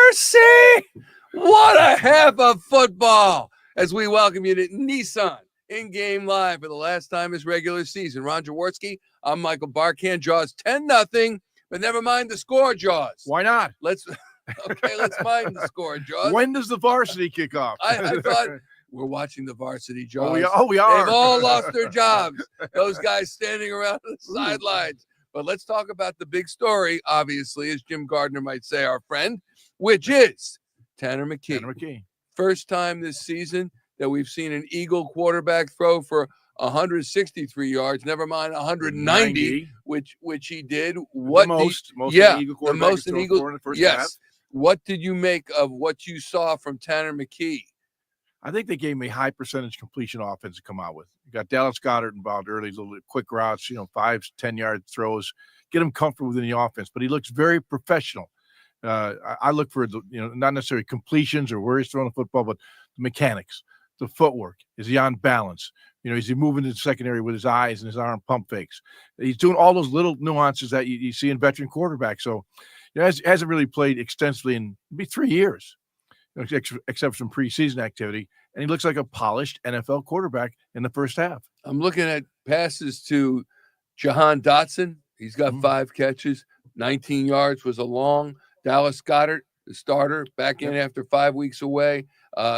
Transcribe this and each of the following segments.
mercy! What a half of football as we welcome you to Nissan in-game live for the last time this regular season. Ron Jaworski, I'm Michael Barkann. Jaws 10-0, but never mind the score, Jaws. Why not? Let's mind the score, Jaws. When does the varsity kick off? I thought we're watching the varsity, Jaws. We are. They've all lost their jobs. Those guys standing around the sidelines. But let's talk about the big story, obviously, as Jim Gardner might say, our friend, which is Tanner McKee. First time this season that we've seen an Eagle quarterback throw for 163 yards, never mind 190, which he did. What the most Eagle quarterback the most in Eagle in the first yes. half. What did you make of what you saw from Tanner McKee? I think they gave him a high percentage completion offense to come out with. You got Dallas Goedert involved early, little quick routes, 5-10-yard throws, get him comfortable within the offense. But he looks very professional. I look for not necessarily completions or where he's throwing the football, but the mechanics, the footwork. Is he on balance? Is he moving to the secondary with his eyes and his arm pump fakes? He's doing all those little nuances that you see in veteran quarterbacks. So, hasn't really played extensively in maybe 3 years. Except for some preseason activity, and he looks like a polished NFL quarterback in the first half. I'm looking at passes to Jahan Dotson. He's got 5 catches, 19 yards was a long. Dallas Goedert, the starter, back in after 5 weeks away.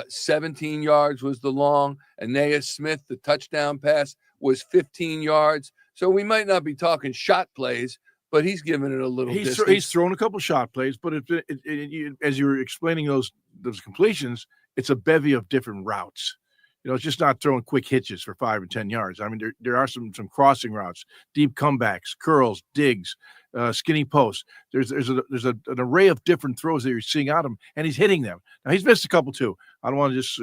17 yards was the long. Aeneas Smith, the touchdown pass, was 15 yards. So we might not be talking shot plays, but he's given it a little distance. He's thrown a couple shot plays, but as you were explaining those completions, it's a bevy of different routes. It's just not throwing quick hitches for 5 or 10 yards. I mean, there are some crossing routes, deep comebacks, curls, digs, skinny posts. There's an array of different throws that you're seeing out of him, and he's hitting them. Now, he's missed a couple too. I don't want to just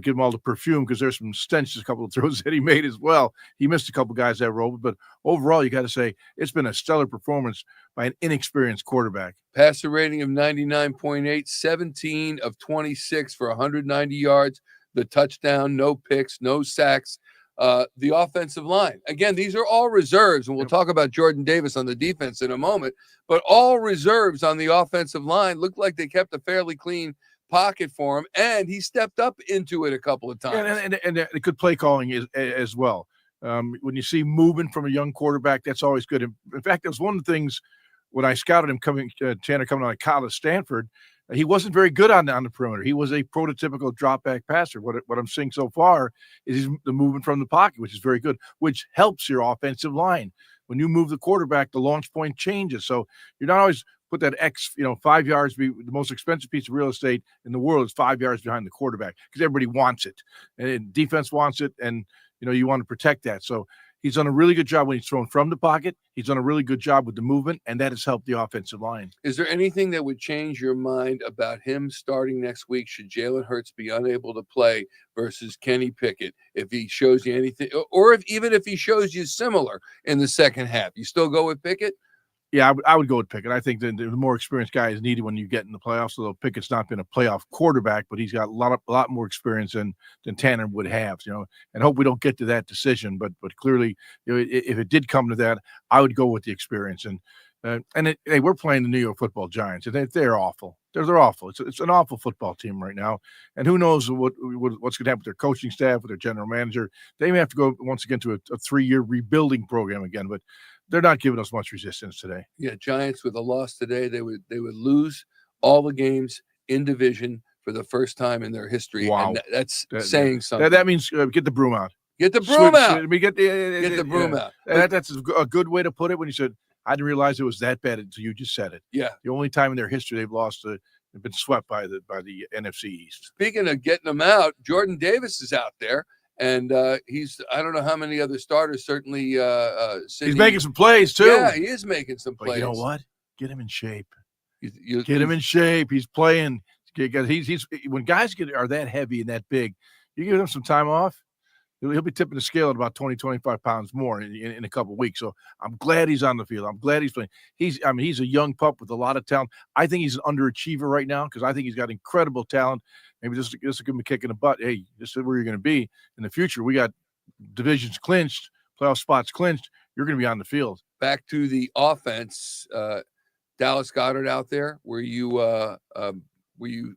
give him all the perfume because there's some stench, a couple of throws that he made as well. He missed a couple guys that rolled, but overall, you got to say it's been a stellar performance by an inexperienced quarterback. Passer rating of 99.8, 17 of 26 for 190 yards. The touchdown, no picks, no sacks. The offensive line. Again, these are all reserves, and we'll talk about Jordan Davis on the defense in a moment, but all reserves on the offensive line. Looked like they kept a fairly clean pocket for him, and he stepped up into it a couple of times. And the good play calling as well. When you see movement from a young quarterback, that's always good. In fact, that was one of the things when I scouted him Tanner coming out of college, Stanford. He wasn't very good on the perimeter. He was a prototypical drop back passer. What I'm seeing so far is the movement from the pocket, which is very good, which helps your offensive line. When you move the quarterback, the launch point changes. So you're not always put that 5 yards, be the most expensive piece of real estate in the world is 5 yards behind the quarterback because everybody wants it. And defense wants it, and you want to protect that. So he's done a really good job when he's thrown from the pocket. He's done a really good job with the movement, and that has helped the offensive line. Is there anything that would change your mind about him starting next week should Jalen Hurts be unable to play versus Kenny Pickett? If he shows you anything, or even if he shows you similar in the second half, you still go with Pickett? Yeah, I would go with Pickett. I think the more experienced guy is needed when you get in the playoffs. Although Pickett's not been a playoff quarterback, but he's got a lot more experience than Tanner would have. And hope we don't get to that decision. But clearly, if it did come to that, I would go with the experience. Hey, we're playing the New York Football Giants, and they're awful. They're awful. It's an awful football team right now, and who knows what's going to happen with their coaching staff, with their general manager. They may have to go once again to a 3-year rebuilding program again, but they're not giving us much resistance today. Yeah, Giants with a loss today, they would lose all the games in division for the first time in their history. Wow, and that's saying something. That means get the broom out. Get the broom out. Get the broom out. That's a good way to put it. When you said, I didn't realize it was that bad until you just said it. Yeah, the only time in their history they've lost, they've been swept by the NFC East. Speaking of getting them out, Jordan Davis is out there. And I don't know how many other starters, certainly he's making some plays too. Yeah, he is making some plays. But you know what? Get him in shape. Get him in shape. He's playing. He's when guys are that heavy and that big, you give him some time off, he'll be tipping the scale at about 20, 25 pounds more in a couple of weeks. So I'm glad he's on the field. I'm glad he's playing. He's a young pup with a lot of talent. I think he's an underachiever right now because I think he's got incredible talent. Maybe this will give him a kick in the butt. Hey, this is where you're going to be in the future. We got divisions clinched, playoff spots clinched. You're going to be on the field. Back to the offense. Dallas Goedert out there? Were you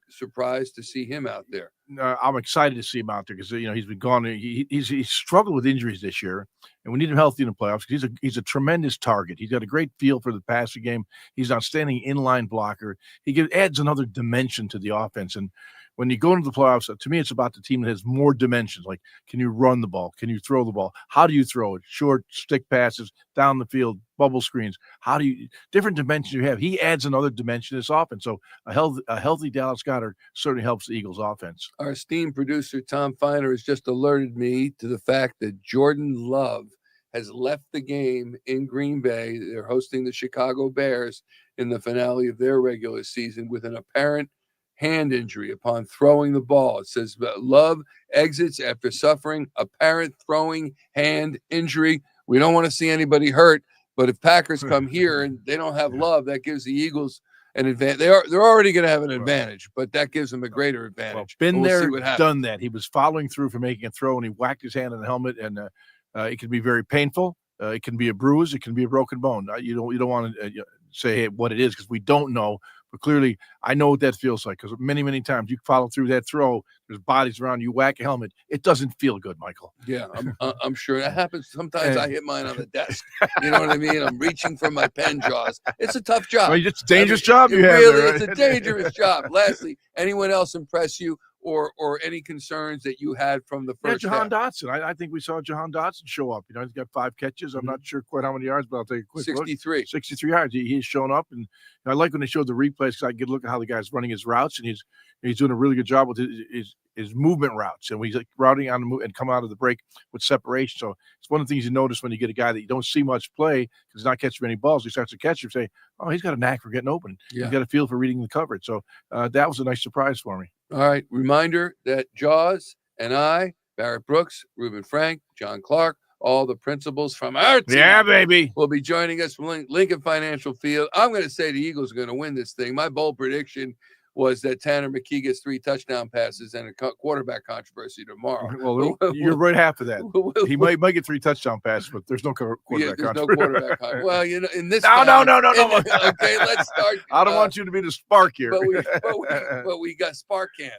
surprised to see him out there? I'm excited to see him out there because he's been gone. He's struggled with injuries this year, and we need him healthy in the playoffs. He's a tremendous target. He's got a great feel for the passing game. He's an outstanding inline blocker. He adds another dimension to the offense. And when you go into the playoffs, to me, it's about the team that has more dimensions. Like, can you run the ball? Can you throw the ball? How do you throw it? Short stick passes down the field, bubble screens. How do you different dimensions you have? He adds another dimension to this offense. So a healthy Dallas Goedert certainly helps the Eagles offense. Our esteemed producer Tom Feiner has just alerted me to the fact that Jordan Love has left the game in Green Bay. They're hosting the Chicago Bears in the finale of their regular season with an apparent hand injury upon throwing the ball. It says Love exits after suffering apparent throwing hand injury. We don't want to see anybody hurt, but if Packers come here and they don't have Love, that gives the Eagles an advantage. They're already going to have an advantage, but that gives them a greater advantage. Been there, done that. He was following through for making a throw, and he whacked his hand on the helmet, and it can be very painful. It can be a bruise. It can be a broken bone. You don't want to say what it is because we don't know. But clearly, I know what that feels like because many times you follow through that throw. There's bodies around you. Whack a helmet. It doesn't feel good, Michael. Yeah, I'm sure that happens. Sometimes I hit mine on the desk. You know what I mean? I'm reaching for my pen jaws. It's a tough job. Well, it's a dangerous job you have. Really, there, right? It's a dangerous job. Lastly, anyone else impress you? Or any concerns that you had from the first Jahan half? Dotson. I think we saw Jahan Dotson show up. He's got 5 catches. I'm not sure quite how many yards, but I'll take a quick 63. look. 63 yards. He's shown up, and I like when they showed the replays because I get a look at how the guy's running his routes, and he's doing a really good job with his movement routes, and he's like routing on the move and come out of the break with separation. So it's one of the things you notice when you get a guy that you don't see much play because he's not catching many balls. He starts to catch you, say, "Oh, he's got a knack for getting open. Yeah. He's got a feel for reading the coverage." So that was a nice surprise for me. All right. Reminder that Jaws and I, Barrett Brooks, Reuben Frank, John Clark, all the principals from our team, Yeah, baby, will be joining us from Lincoln Financial Field. I'm going to say the Eagles are going to win this thing. My bold prediction was that Tanner McKee gets 3 touchdown passes and a quarterback controversy tomorrow. Well, you're right half of that. He might get 3 touchdown passes, but there's no quarterback controversy. No quarterback controversy. Well, in this no. Okay, let's start. I don't want you to be the spark here. But we got Sparkan.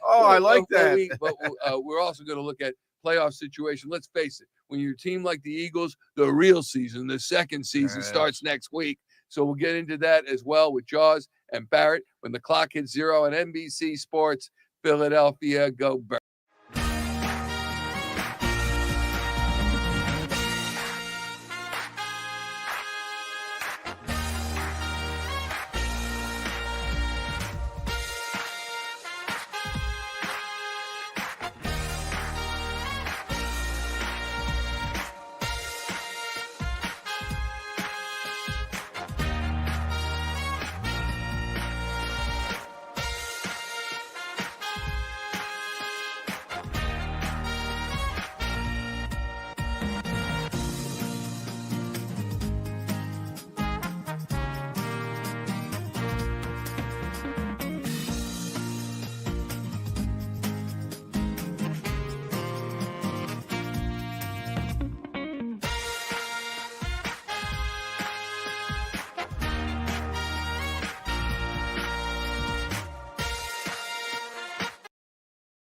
I like that. We're also going to look at playoff situation. Let's face it, when you're a team like the Eagles, the real season, the second season starts next week. So we'll get into that as well with Jaws and Barrett when the clock hits 0 on NBC Sports Philadelphia. Go Barrett.